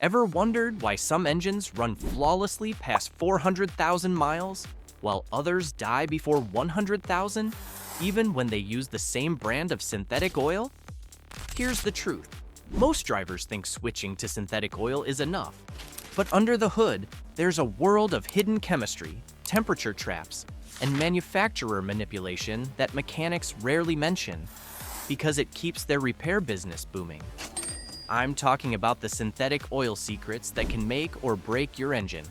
Ever wondered why some engines run flawlessly past 400,000 miles, while others die before 100,000, even when they use the same brand of synthetic oil? Here's the truth. Most drivers think switching to synthetic oil is enough. But under the hood, there's a world of hidden chemistry, temperature traps, and manufacturer manipulation that mechanics rarely mention, because it keeps their repair business booming. I'm talking about the synthetic oil secrets that can make or break your engine.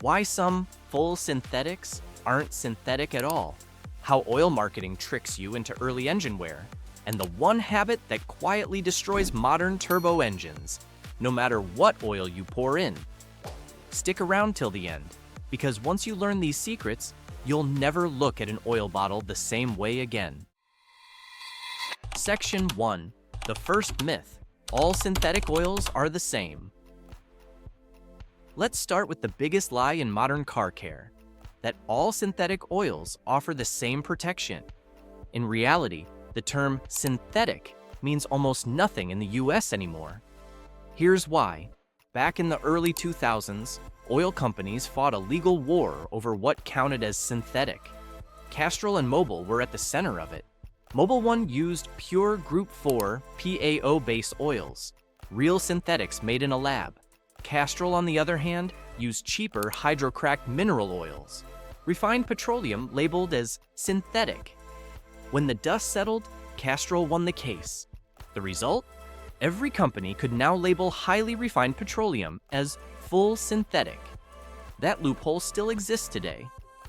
Why some full synthetics aren't synthetic at all. How oil marketing tricks you into early engine wear. And the one habit that quietly destroys modern turbo engines, no matter what oil you pour in. Stick around till the end, because once you learn these secrets, you'll never look at an oil bottle the same way again. Section 1. The first myth. All synthetic oils are the same. Let's start with the biggest lie in modern car care, that all synthetic oils offer the same protection. In reality, the term synthetic means almost nothing in the US anymore. Here's why. Back in the early 2000s, oil companies fought a legal war over what counted as synthetic. Castrol and Mobil were at the center of it. Mobil 1 used pure Group 4 PAO-based oils, real synthetics made in a lab. Castrol, on the other hand, used cheaper hydrocracked mineral oils, refined petroleum labeled as synthetic. When the dust settled, Castrol won the case. The result? Every company could now label highly refined petroleum as full synthetic. That loophole still exists today,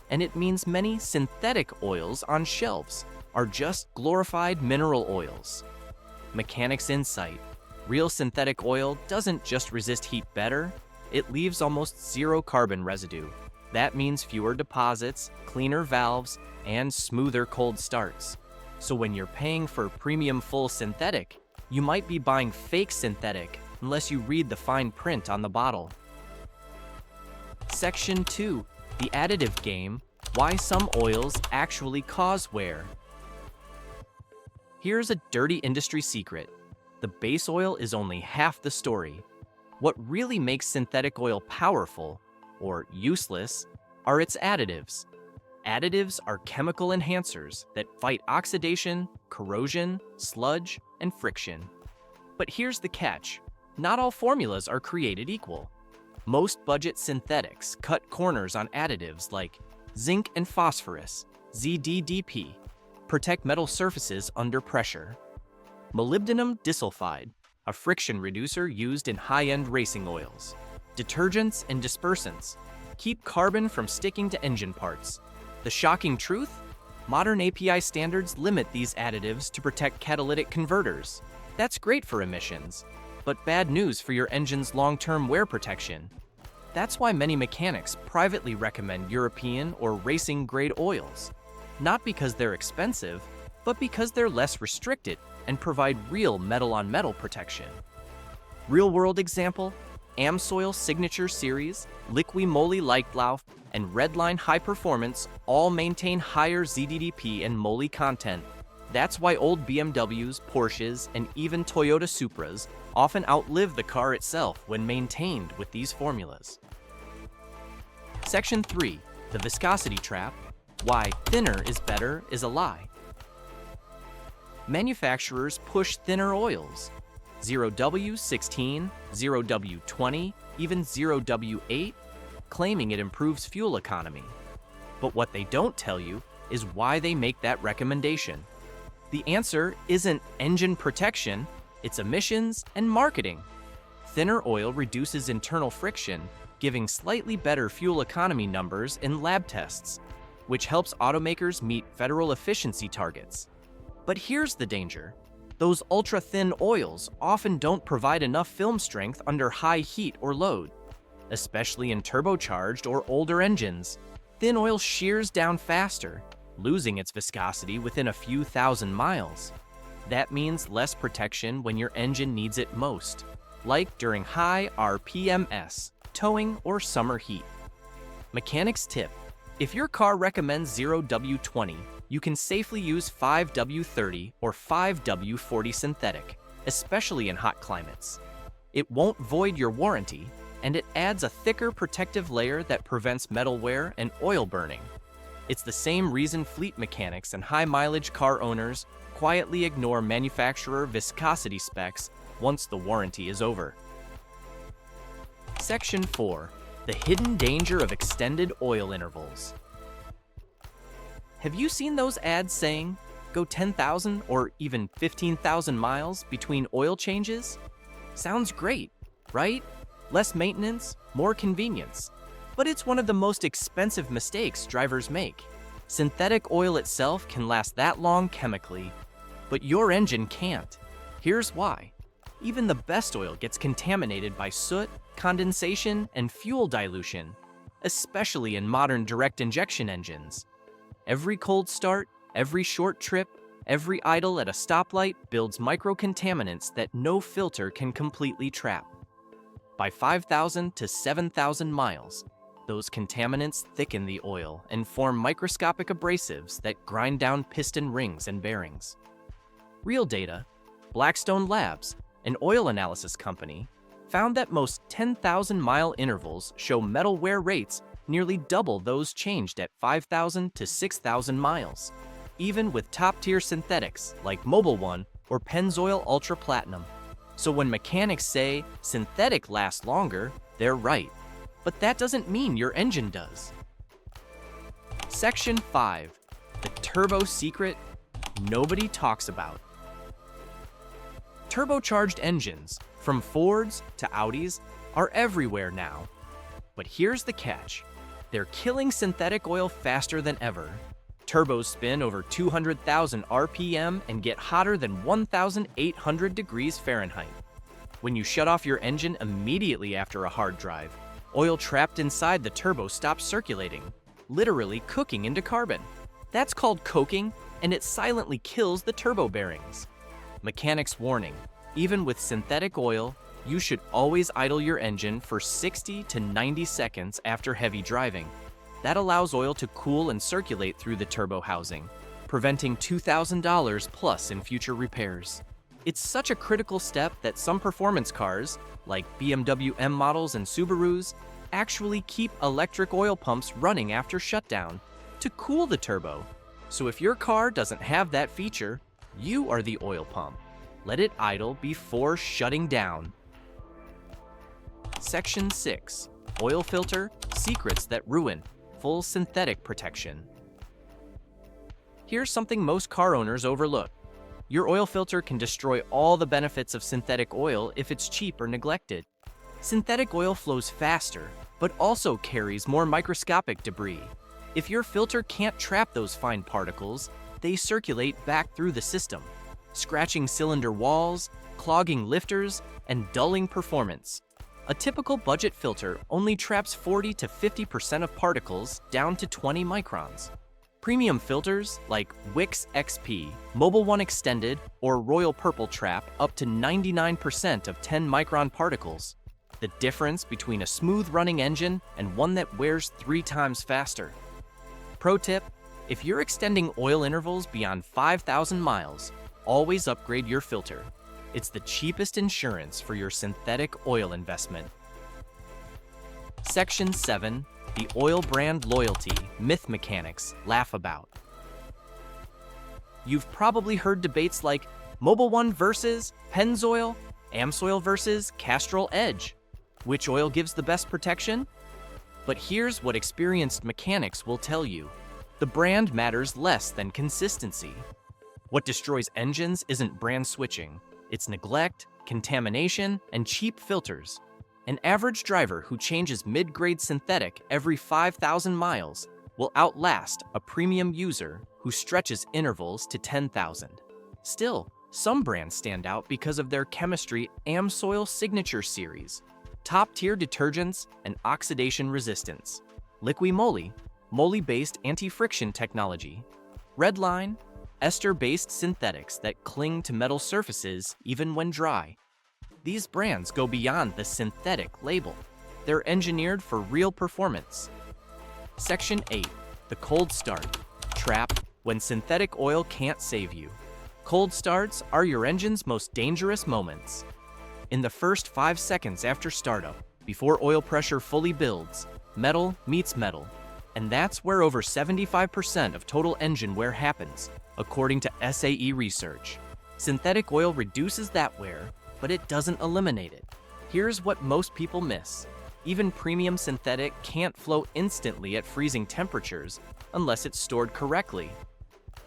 and it means many synthetic oils on shelves are just glorified mineral oils. Mechanics insight. Real synthetic oil doesn't just resist heat better, it leaves almost zero carbon residue. That means fewer deposits, cleaner valves, and smoother cold starts. So when you're paying for premium full synthetic, you might be buying fake synthetic unless you read the fine print on the bottle. Section 2. The additive game. Why some oils actually cause wear. Here's a dirty industry secret. The base oil is only half the story. What really makes synthetic oil powerful, or useless, are its additives. Additives are chemical enhancers that fight oxidation, corrosion, sludge, and friction. But here's the catch. Not all formulas are created equal. Most budget synthetics cut corners on additives like zinc and phosphorus, ZDDP, protect metal surfaces under pressure. Molybdenum disulfide, a friction reducer used in high-end racing oils. Detergents and dispersants keep carbon from sticking to engine parts. The shocking truth? Modern API standards limit these additives to protect catalytic converters. That's great for emissions, but bad news for your engine's long-term wear protection. That's why many mechanics privately recommend European or racing-grade oils. Not because they're expensive, but because they're less restricted and provide real metal-on-metal protection. Real-world example, Amsoil Signature Series, Liqui Moly Leichtlauf, and Redline High Performance all maintain higher ZDDP and moly content. That's why old BMWs, Porsches, and even Toyota Supras often outlive the car itself when maintained with these formulas. Section 3. The Viscosity Trap. Why thinner is better is a lie. Manufacturers push thinner oils. 0W16, 0W20, even 0W8, claiming it improves fuel economy. But what they don't tell you is why they make that recommendation. The answer isn't engine protection, it's emissions and marketing. Thinner oil reduces internal friction, giving slightly better fuel economy numbers in lab tests, which helps automakers meet federal efficiency targets. But here's the danger. Those ultra-thin oils often don't provide enough film strength under high heat or load. Especially in turbocharged or older engines, thin oil shears down faster, losing its viscosity within a few thousand miles. That means less protection when your engine needs it most, like during high RPMs, towing, or summer heat. Mechanics tip: if your car recommends 0W20, you can safely use 5W30 or 5W40 synthetic, especially in hot climates. It won't void your warranty, and it adds a thicker protective layer that prevents metal wear and oil burning. It's the same reason fleet mechanics and high-mileage car owners quietly ignore manufacturer viscosity specs once the warranty is over. Section 4. The hidden danger of extended oil intervals. Have you seen those ads saying, go 10,000 or even 15,000 miles between oil changes? Sounds great, right? Less maintenance, more convenience. But it's one of the most expensive mistakes drivers make. Synthetic oil itself can last that long chemically, but your engine can't. Here's why. Even the best oil gets contaminated by soot, condensation, and fuel dilution, especially in modern direct injection engines. Every cold start, every short trip, every idle at a stoplight builds microcontaminants that no filter can completely trap. By 5,000 to 7,000 miles, those contaminants thicken the oil and form microscopic abrasives that grind down piston rings and bearings. Real data, Blackstone Labs, an oil analysis company, found that most 10,000-mile intervals show metal wear rates nearly double those changed at 5,000 to 6,000 miles, even with top-tier synthetics like Mobil 1 or Pennzoil Ultra Platinum. So when mechanics say synthetic lasts longer, they're right. But that doesn't mean your engine does. Section 5. The turbo secret nobody talks about. Turbocharged engines, from Fords to Audis, are everywhere now. But here's the catch. They're killing synthetic oil faster than ever. Turbos spin over 200,000 RPM and get hotter than 1,800 degrees Fahrenheit. When you shut off your engine immediately after a hard drive, oil trapped inside the turbo stops circulating, literally cooking into carbon. That's called coking, and it silently kills the turbo bearings. Mechanics warning, even with synthetic oil, you should always idle your engine for 60 to 90 seconds after heavy driving. That allows oil to cool and circulate through the turbo housing, preventing $2,000 plus in future repairs. It's such a critical step that some performance cars, like BMW M models and Subarus, actually keep electric oil pumps running after shutdown to cool the turbo. So if your car doesn't have that feature, you are the oil pump. Let it idle before shutting down. Section 6. Oil filter secrets that ruin full synthetic protection. Here's something most car owners overlook. Your oil filter can destroy all the benefits of synthetic oil if it's cheap or neglected. Synthetic oil flows faster, but also carries more microscopic debris. If your filter can't trap those fine particles, they circulate back through the system, scratching cylinder walls, clogging lifters, and dulling performance. A typical budget filter only traps 40 to 50% of particles down to 20 microns. Premium filters like Wix XP, Mobil 1 Extended, or Royal Purple trap up to 99% of 10-micron particles. The difference between a smooth-running engine and one that wears 3 times faster. Pro tip: if you're extending oil intervals beyond 5,000 miles, always upgrade your filter. It's the cheapest insurance for your synthetic oil investment. Section 7. The oil brand loyalty myth mechanics laugh about. You've probably heard debates like Mobil 1 versus Pennzoil, Amsoil versus Castrol Edge. Which oil gives the best protection? But here's what experienced mechanics will tell you. The brand matters less than consistency. What destroys engines isn't brand switching. It's neglect, contamination, and cheap filters. An average driver who changes mid-grade synthetic every 5,000 miles will outlast a premium user who stretches intervals to 10,000. Still, some brands stand out because of their chemistry Amsoil Signature Series, top-tier detergents, and oxidation resistance. Liqui Moly, moly-based anti-friction technology. Redline, ester-based synthetics that cling to metal surfaces even when dry. These brands go beyond the synthetic label. They're engineered for real performance. Section 8. The cold start trap when synthetic oil can't save you. Cold starts are your engine's most dangerous moments. In the first 5 seconds after startup, before oil pressure fully builds, metal meets metal. And that's where over 75% of total engine wear happens, according to SAE research. Synthetic oil reduces that wear, but it doesn't eliminate it. Here's what most people miss. Even premium synthetic can't flow instantly at freezing temperatures unless it's stored correctly.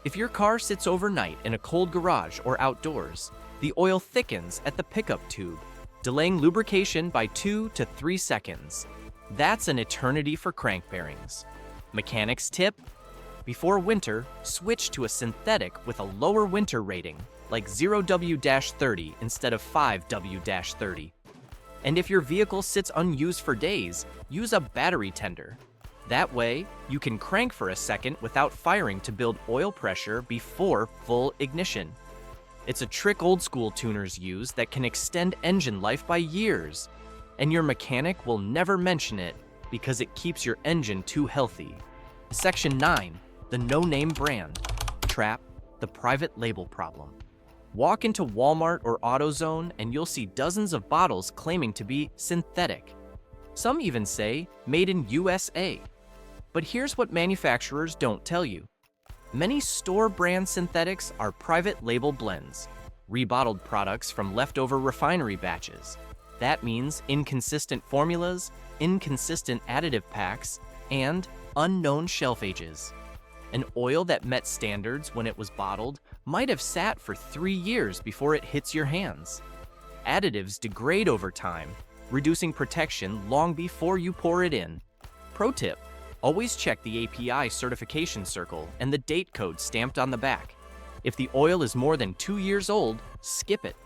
If your car sits overnight in a cold garage or outdoors, the oil thickens at the pickup tube, delaying lubrication by 2 to 3 seconds. That's an eternity for crank bearings. Mechanics tip: before winter, switch to a synthetic with a lower winter rating, like 0W-30 instead of 5W-30. And if your vehicle sits unused for days, use a battery tender. That way, you can crank for a second without firing to build oil pressure before full ignition. It's a trick old school tuners use that can extend engine life by years, and your mechanic will never mention it because it keeps your engine too healthy. Section 9, the no-name brand. Trap, the private label problem. Walk into Walmart or AutoZone and you'll see dozens of bottles claiming to be synthetic. Some even say, made in USA. But here's what manufacturers don't tell you. Many store brand synthetics are private label blends, rebottled products from leftover refinery batches. That means inconsistent formulas, inconsistent additive packs, and unknown shelf ages. An oil that met standards when it was bottled might have sat for 3 years before it hits your hands. Additives degrade over time, reducing protection long before you pour it in. Pro tip: always check the API certification circle and the date code stamped on the back. If the oil is more than 2 years old, skip it.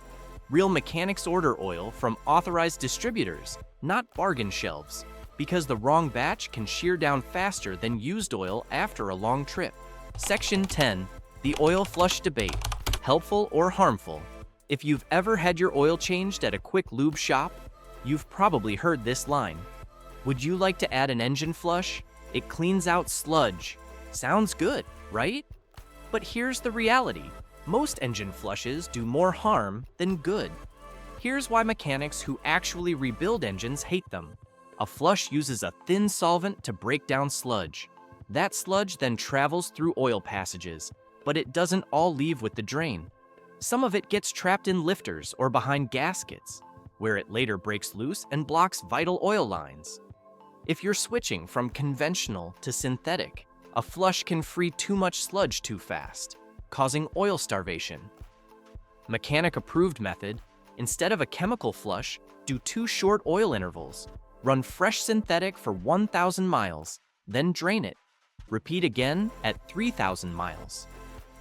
Real mechanics order oil from authorized distributors, not bargain shelves, because the wrong batch can shear down faster than used oil after a long trip. Section 10, the oil flush debate, helpful or harmful. If you've ever had your oil changed at a quick lube shop, you've probably heard this line. Would you like to add an engine flush? It cleans out sludge. Sounds good, right? But here's the reality. Most engine flushes do more harm than good. Here's why mechanics who actually rebuild engines hate them. A flush uses a thin solvent to break down sludge. That sludge then travels through oil passages, but it doesn't all leave with the drain. Some of it gets trapped in lifters or behind gaskets, where it later breaks loose and blocks vital oil lines. If you're switching from conventional to synthetic, a flush can free too much sludge too fast, causing oil starvation. Mechanic-approved method: instead of a chemical flush, do 2 short oil intervals. Run fresh synthetic for 1,000 miles, then drain it. Repeat again at 3,000 miles.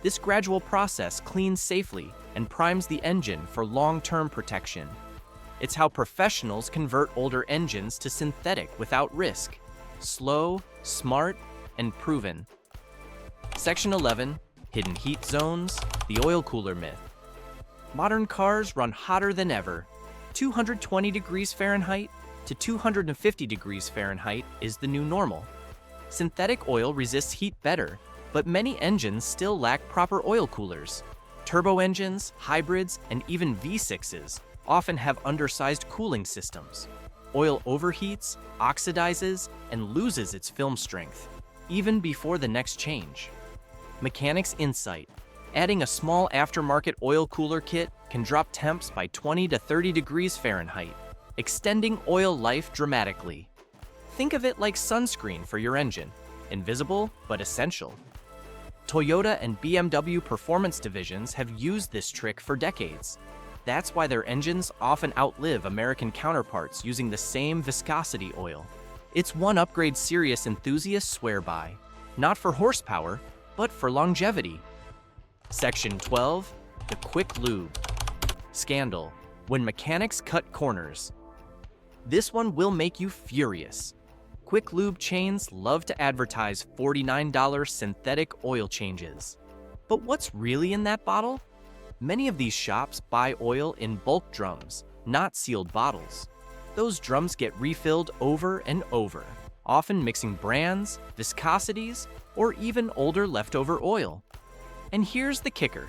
This gradual process cleans safely and primes the engine for long-term protection. It's how professionals convert older engines to synthetic without risk. Slow, smart, and proven. Section 11, hidden heat zones, the oil cooler myth. Modern cars run hotter than ever. 220 degrees Fahrenheit to 250 degrees Fahrenheit is the new normal. Synthetic oil resists heat better, but many engines still lack proper oil coolers. Turbo engines, hybrids, and even V6s often have undersized cooling systems. Oil overheats, oxidizes, and loses its film strength, even before the next change. Mechanics insight: adding a small aftermarket oil cooler kit can drop temps by 20 to 30 degrees Fahrenheit, extending oil life dramatically. Think of it like sunscreen for your engine, invisible but essential. Toyota and BMW performance divisions have used this trick for decades. That's why their engines often outlive American counterparts using the same viscosity oil. It's one upgrade serious enthusiasts swear by, not for horsepower, but for longevity. Section 12, the quick lube. Scandal: when mechanics cut corners. This one will make you furious. Quick lube chains love to advertise $49 synthetic oil changes. But what's really in that bottle? Many of these shops buy oil in bulk drums, not sealed bottles. Those drums get refilled over and over, often mixing brands, viscosities, or even older leftover oil. And here's the kicker.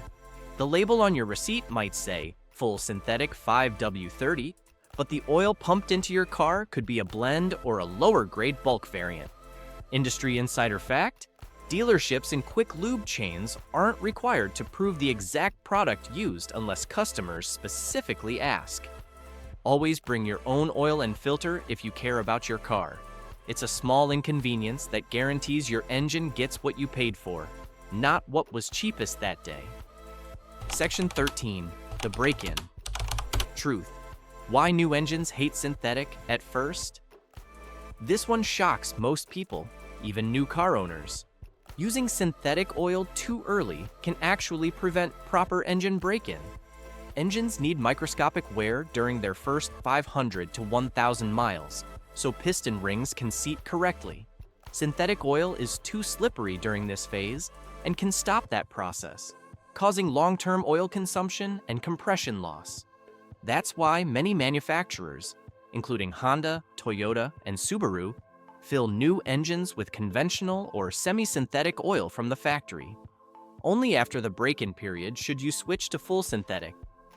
The label on your receipt might say full synthetic 5W30, but the oil pumped into your car could be a blend or a lower-grade bulk variant. Industry insider fact: dealerships and quick lube chains aren't required to prove the exact product used unless customers specifically ask. Always bring your own oil and filter if you care about your car. It's a small inconvenience that guarantees your engine gets what you paid for, not what was cheapest that day. Section 13. The break-in. Truth. Why new engines hate synthetic at first? This one shocks most people, even new car owners. Using synthetic oil too early can actually prevent proper engine break-in. Engines need microscopic wear during their first 500 to 1,000 miles, so piston rings can seat correctly. Synthetic oil is too slippery during this phase and can stop that process, causing long-term oil consumption and compression loss. That's why many manufacturers, including Honda, Toyota, and Subaru, fill new engines with conventional or semi-synthetic oil from the factory. Only after the break-in period should you switch to full synthetic.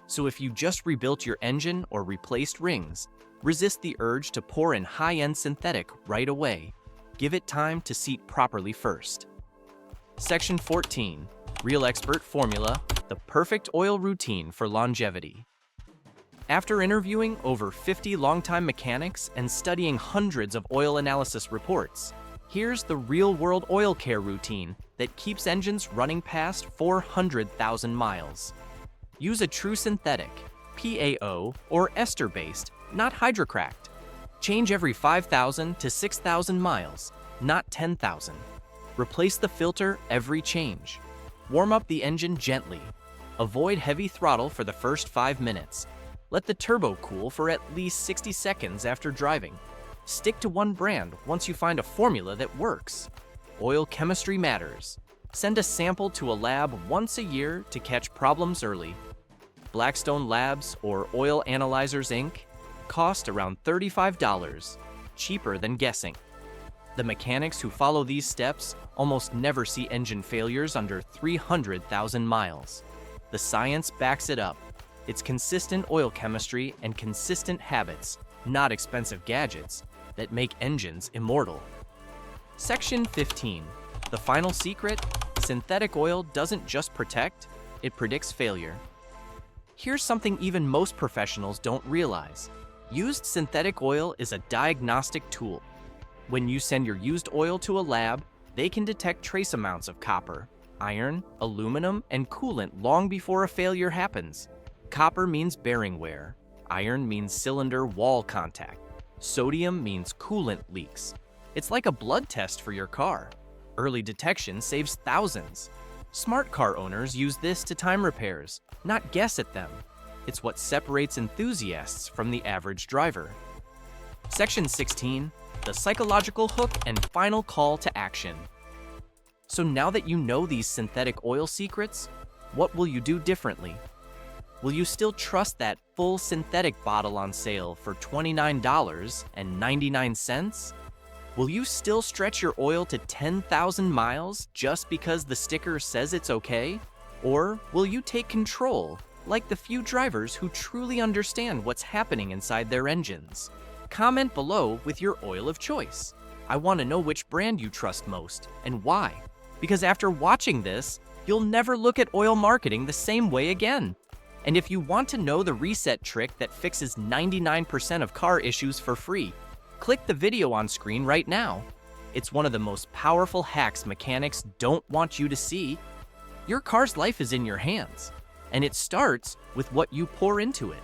So if you just rebuilt your engine or replaced rings, resist the urge to pour in high-end synthetic right away. Give it time to seat properly first. Section 14. Real Expert Formula: the perfect oil routine for longevity. After interviewing over 50 longtime mechanics and studying hundreds of oil analysis reports, here's the real-world oil care routine that keeps engines running past 400,000 miles. Use a true synthetic, PAO, or ester-based, not hydrocracked. Change every 5,000 to 6,000 miles, not 10,000. Replace the filter every change. Warm up the engine gently. Avoid heavy throttle for the first 5 minutes. Let the turbo cool for at least 60 seconds after driving. Stick to one brand once you find a formula that works. Oil chemistry matters. Send a sample to a lab once a year to catch problems early. Blackstone Labs or Oil Analyzers Inc. cost around $35, cheaper than guessing. The mechanics who follow these steps almost never see engine failures under 300,000 miles. The science backs it up. It's consistent oil chemistry and consistent habits, not expensive gadgets, that make engines immortal. Section 15. The final secret: synthetic oil doesn't just protect, it predicts failure. Here's something even most professionals don't realize. Used synthetic oil is a diagnostic tool. When you send your used oil to a lab, they can detect trace amounts of copper, iron, aluminum, and coolant long before a failure happens. Copper means bearing wear. Iron means cylinder wall contact. Sodium means coolant leaks. It's like a blood test for your car. Early detection saves thousands. Smart car owners use this to time repairs, not guess at them. It's what separates enthusiasts from the average driver. Section 16. The psychological hook and final call to action. So now that you know these synthetic oil secrets, what will you do differently? Will you still trust that full synthetic bottle on sale for $29.99? Will you still stretch your oil to 10,000 miles just because the sticker says it's okay? Or will you take control, like the few drivers who truly understand what's happening inside their engines? Comment below with your oil of choice. I want to know which brand you trust most and why. Because after watching this, you'll never look at oil marketing the same way again. And if you want to know the reset trick that fixes 99% of car issues for free, click the video on screen right now. It's one of the most powerful hacks mechanics don't want you to see. Your car's life is in your hands, and it starts with what you pour into it.